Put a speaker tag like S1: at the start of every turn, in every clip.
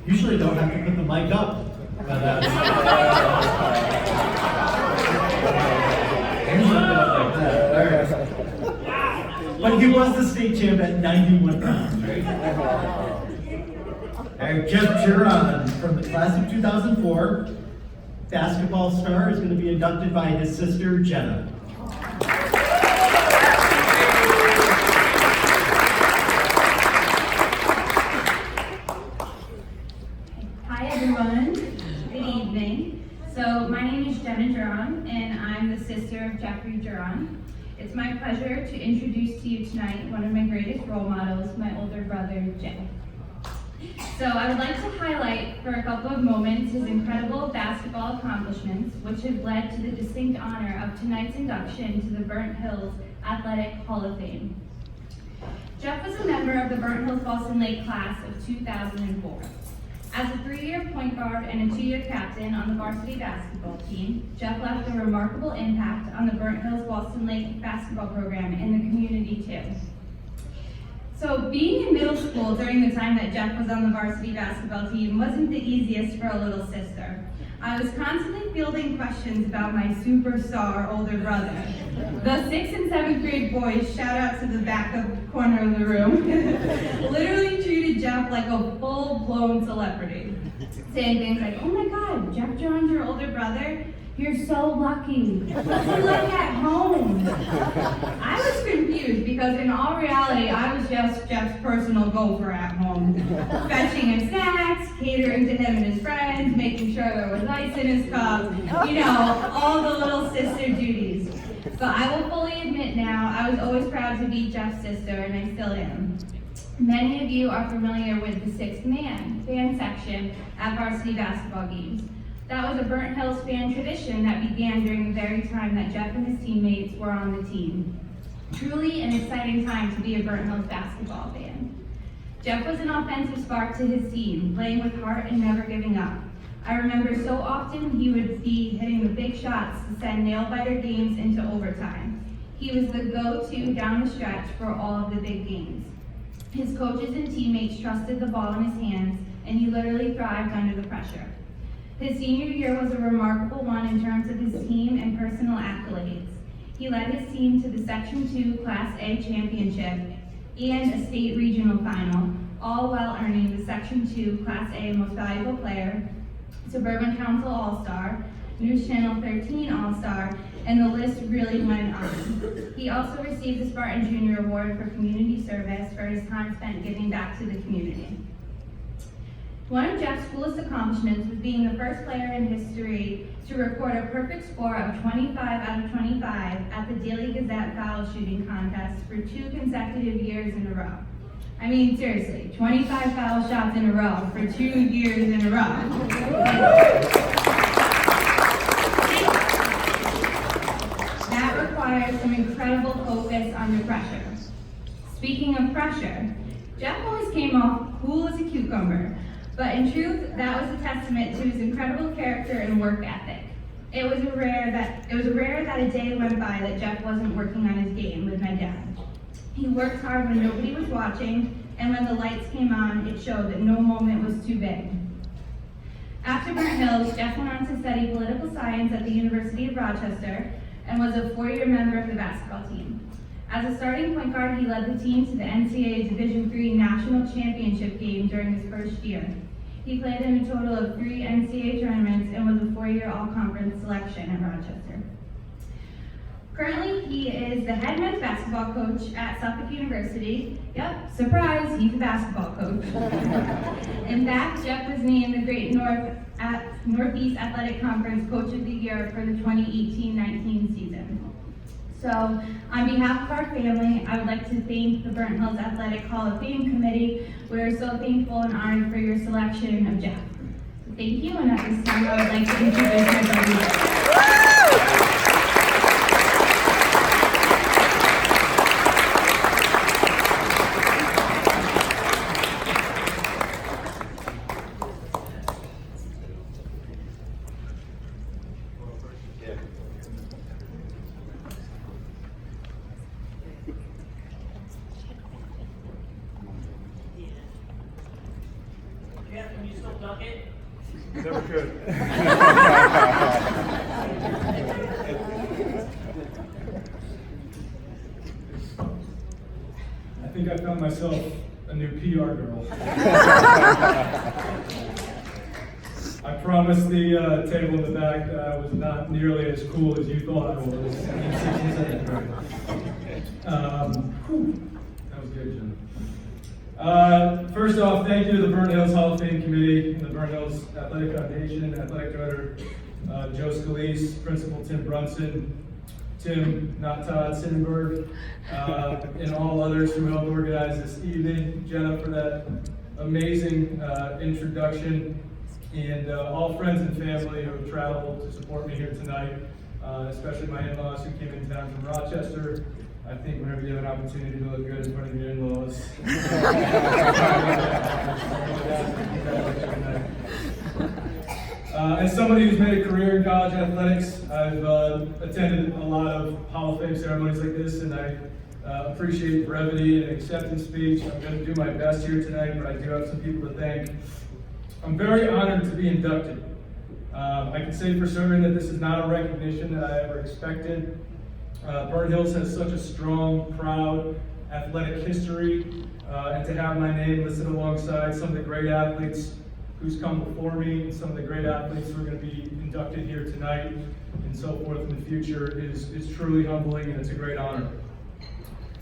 S1: Usually don't have to put the mic up, but usually do it like that. All right. But he was the state champ at 91 pounds, right? All right, Jeff Juron from the class of 2004, basketball star, is going to be inducted by his sister, Jenna.
S2: Hi everyone, good evening. So my name is Jenna Juron and I'm the sister of Jeffrey Juron. It's my pleasure to introduce to you tonight one of my greatest role models, my older brother, Jay. So I would like to highlight for a couple of moments his incredible basketball accomplishments, which have led to the distinct honor of tonight's induction to the Burnt Hills Athletic Hall of Fame. Jeff was a member of the Burnt Hills Boston Lake class of 2004. As a 3-year point guard and a 2-year captain on the varsity basketball team, Jeff left a remarkable impact on the Burnt Hills Boston Lake basketball program and the community too. So being in middle school during the time that Jeff was on the varsity basketball team wasn't the easiest for a little sister. I was constantly fielding questions about my superstar older brother. The 6th and 7th grade boys, shout out to the back of corner of the room, literally treated Jeff like a full-blown celebrity. Saying things like, oh my God, Jeff Juron's your older brother? You're so lucky. What's he like at home? I was confused because in all reality, I was just Jeff's personal gopher at home. Fetching him snacks, catering to him and his friends, making sure there was ice in his cup, you know, all the little sister duties. But I will fully admit now, I was always proud to be Jeff's sister, and I still am. Many of you are familiar with the 6th Man fan section at varsity basketball games. That was a Burnt Hills fan tradition that began during the very time that Jeff and his teammates were on the team. Truly an exciting time to be a Burnt Hills basketball fan. Jeff was an offensive spark to his team, playing with heart and never giving up. I remember so often he would be hitting the big shots to send nail-biter games into overtime. He was the go-to down the stretch for all of the big games. His coaches and teammates trusted the ball in his hands, and he literally thrived under the pressure. His senior year was a remarkable one in terms of his team and personal accolades. He led his team to the Section 2 Class A championship and a state regional final, all while earning the Section 2 Class A Most Valuable Player, Suburban Council All-Star, News Channel 13 All-Star, and the list really went on. He also received the Spartan Junior Award for community service for his time spent giving back to the community. One of Jeff's coolest accomplishments was being the first player in history to record a perfect score of 25 out of 25 at the Daily Gazette foul shooting contest for 2 consecutive years in a row. I mean, seriously, 25 foul shots in a row for 2 years in a row. That requires some incredible focus under pressure. Speaking of pressure, Jeff always came off cool as a cucumber. But in truth, that was a testament to his incredible character and work ethic. It was rare that a day went by that Jeff wasn't working on his game with my dad. He worked hard when nobody was watching, and when the lights came on, it showed that no moment was too big. After Burnt Hills, Jeff went on to study political science at the University of Rochester and was a 4-year member of the basketball team. As a starting point guard, he led the team to the NCAA Division III National Championship game during his first year. He played in a total of 3 NCAA tournaments and was a 4-year all-conference selection at Rochester. Currently, he is the head men's basketball coach at Suffolk University. Yep, surprise, he's a basketball coach. In fact, Jeff was named the Great Northeast Athletic Conference Coach of the Year for the 2018-19 season. So, on behalf of our family, I would like to thank the Burnt Hills Athletic Hall of Fame Committee. We are so thankful and honored for your selection of Jeff. So thank you, and at this time I would like to introduce my brother.
S3: Jeff, you still dunk it?
S4: Never could.
S5: I think I found myself a new PR girl. I promised the table in the back that I was not nearly as cool as you thought I was in 6th and 7th grade. That was good, Jim. First off, thank you to the Burnt Hills Hall of Fame Committee and the Burnt Hills Athletic Foundation, Athletic Director Joe Scalise, Principal Tim Brunson, Tim, not Todd, Sittenberg, and all others who helped organize this evening. Jenna for that amazing introduction, and all friends and family who have traveled to support me here tonight, especially my in-laws who came in town from Rochester. I think whenever you have an opportunity to look good in front of your in-laws. As somebody who's made a career in college athletics, I've attended a lot of Hall of Fame ceremonies like this, and I appreciate brevity and acceptance speech. I'm going to do my best here tonight, but I do have some people to thank. I'm very honored to be inducted. I can say for certain that this is not a recognition that I ever expected. Burnt Hills has such a strong, proud, athletic history, and to have my name listed alongside some of the great athletes who's come before me, and some of the great athletes who are going to be inducted here tonight, and so forth in the future is truly humbling, and it's a great honor.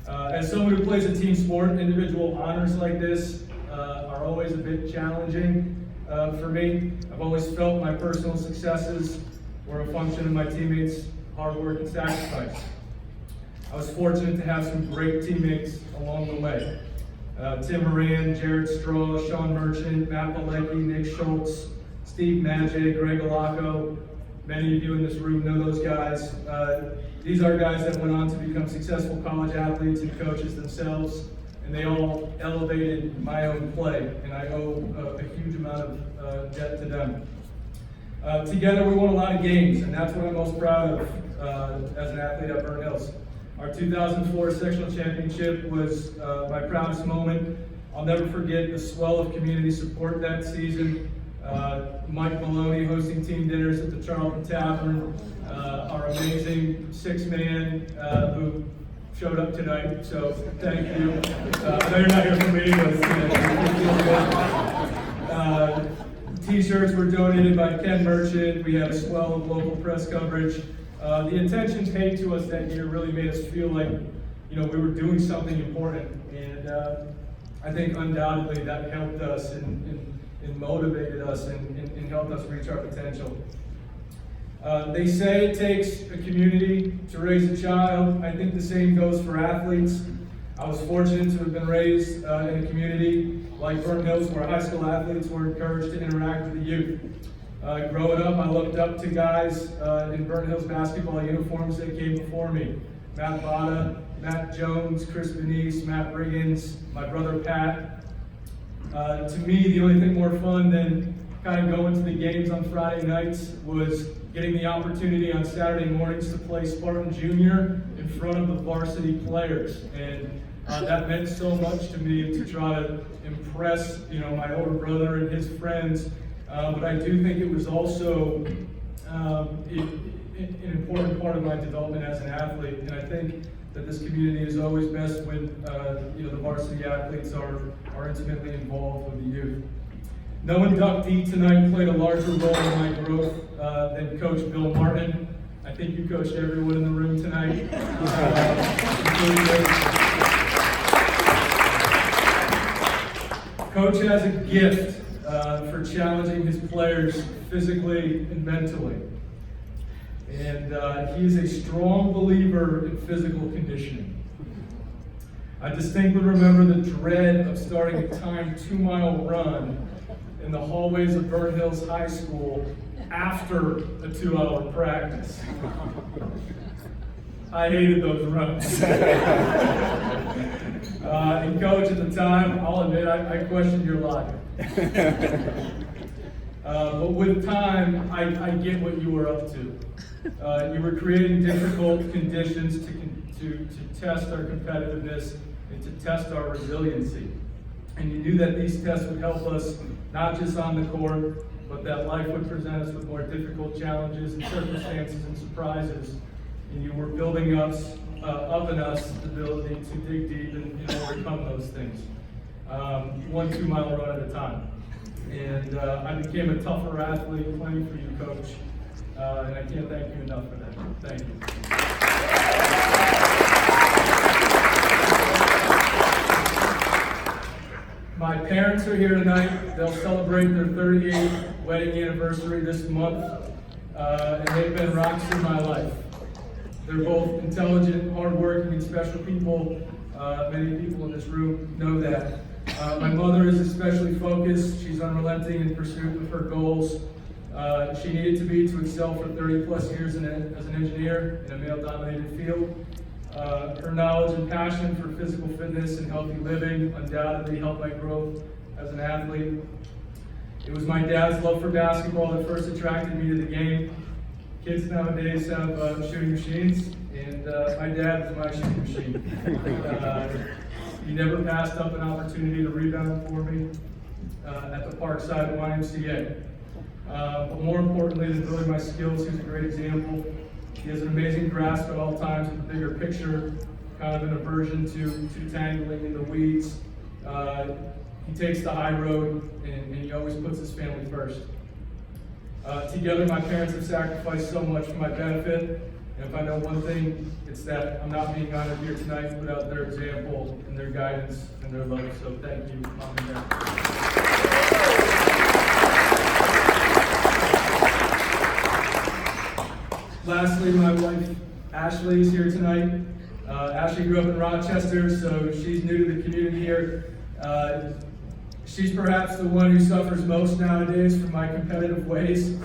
S5: As someone who plays a team sport, individual honors like this are always a bit challenging for me. I've always felt my personal successes were a function of my teammates' hard work and sacrifice. I was fortunate to have some great teammates along the way. Tim Moran, Jared Straw, Sean Merchant, Matt Balecki, Nick Schultz, Steve Maggi, Greg Alaco. Many of you in this room know those guys. These are guys that went on to become successful college athletes and coaches themselves, and they all elevated my own play, and I owe a huge amount of debt to them. Together we won a lot of games, and that's what I'm most proud of as an athlete at Burnt Hills. Our 2004 sectional championship was my proudest moment. I'll never forget the swell of community support that season. Mike Maloney hosting team dinners at the Charlton Tavern. Our amazing six-man who showed up tonight, so thank you. I know you're not here for me, but T-shirts were donated by Ken Merchant. We had a swell of local press coverage. The attention paid to us that year really made us feel like, we were doing something important, and I think undoubtedly that helped us and motivated us and helped us reach our potential. They say it takes a community to raise a child. I think the same goes for athletes. I was fortunate to have been raised in a community like Burnt Hills where high school athletes were encouraged to interact with the youth. Growing up, I looked up to guys in Burnt Hills basketball uniforms that came before me. Matt Botta, Matt Jones, Chris Venice, Matt Riggins, my brother Pat. To me, the only thing more fun than kind of going to the games on Friday nights was getting the opportunity on Saturday mornings to play Spartan Junior in front of the varsity players. And that meant so much to me to try to impress, my older brother and his friends. But I do think it was also an important part of my development as an athlete. And I think that this community is always best when the varsity athletes are intimately involved with the youth. No inductee tonight played a larger role in my growth than Coach Bill Martin. I think you coached everyone in the room tonight. Coach has a gift for challenging his players physically and mentally. And he is a strong believer in physical conditioning. I distinctly remember the dread of starting a timed 2-mile run in the hallways of Burnt Hills High School after a 2-hour practice. I hated those runs. And Coach, at the time, I'll admit, I questioned your logic. But with time, I get what you were up to. You were creating difficult conditions to test our competitiveness and to test our resiliency. And you knew that these tests would help us, not just on the court, but that life would present us with more difficult challenges and circumstances and surprises. And you were building up in us the ability to dig deep and overcome those things. 1 2-mile run at a time. And I became a tougher athlete playing for you, Coach. And I can't thank you enough for that. Thank you. My parents are here tonight. They'll celebrate their 38th wedding anniversary this month. And they've been rocks in my life. They're both intelligent, hardworking, and special people. Many people in this room know that. My mother is especially focused. She's unrelenting in pursuit of her goals. She needed to be to excel for 30 plus years as an engineer in a male-dominated field. Her knowledge and passion for physical fitness and healthy living undoubtedly helped my growth as an athlete. It was my dad's love for basketball that first attracted me to the game. Kids nowadays have shooting machines, and my dad was my shooting machine. He never passed up an opportunity to rebound for me at the Parkside YMCA. But more importantly than building my skills, he's a great example. He has an amazing grasp at all times of the bigger picture, kind of an aversion to tangling in the weeds. He takes the high road, and he always puts his family first. Together, my parents have sacrificed so much for my benefit, and if I know one thing, it's that I'm not being honored here tonight without their example and their guidance and their love. So thank you, Mom and Dad. Lastly, my wife, Ashley, is here tonight. Ashley grew up in Rochester, so she's new to the community here. She's perhaps the one who suffers most nowadays from my competitive ways.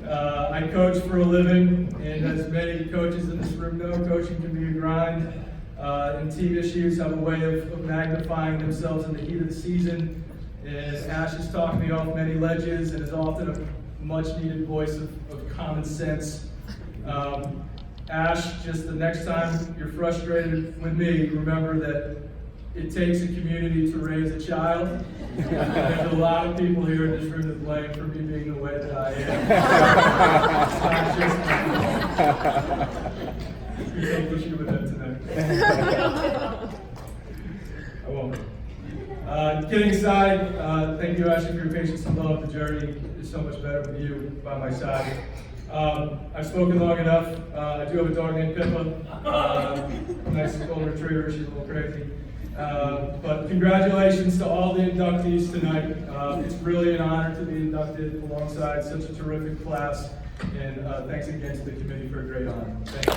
S5: I coach for a living, and as many coaches in this room know, coaching can be a grind. And team issues have a way of magnifying themselves in the heat of the season. And Ash has talked me off many ledges and is often a much-needed voice of common sense. Ash, just the next time you're frustrated with me, remember that it takes a community to raise a child. There's a lot of people here in this room to blame for me being the way that I am. It's not just me. You take issue with that tonight. I won't. Kidding aside, thank you, Ashley, for your patience and love. The journey is so much better with you by my side. I've spoken long enough. I do have a dog named Pippa. Nice golden retriever. She's a little crazy. But congratulations to all the inductees tonight. It's really an honor to be inducted alongside such a terrific class. And thanks again to the committee for a great honor. Thank you.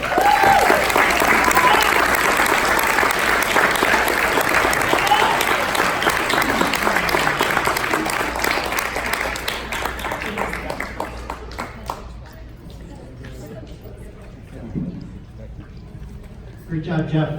S1: Great job, Jeff.